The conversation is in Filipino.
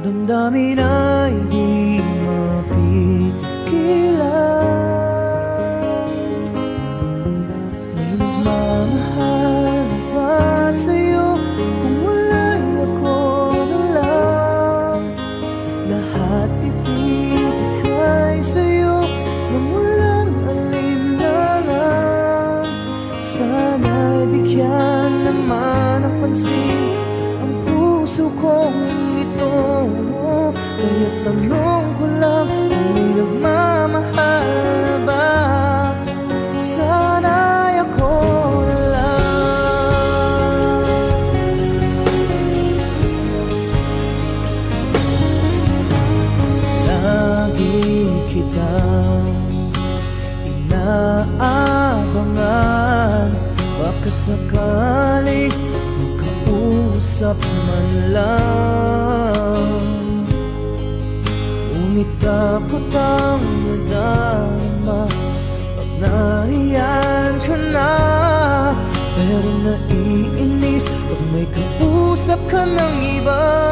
damdamin ay di mapigilan. May nagmamahal na ba sa'yo? Kung wala'y ako na lang. Lahat ibibigay sa'yo nang walang alinlangan. Sana'y bigyan naman ng pansin ang puso kong ito. Kaya tanong ko lang kung may nagmamahal na ba? Sana'y ako na lang. Lagi kitang inaabangan, baka sakaling makausap man lang. Ngunit takot ang nadama pag nariyan ka na. Pero naiinis pag may kausap ka ng iba.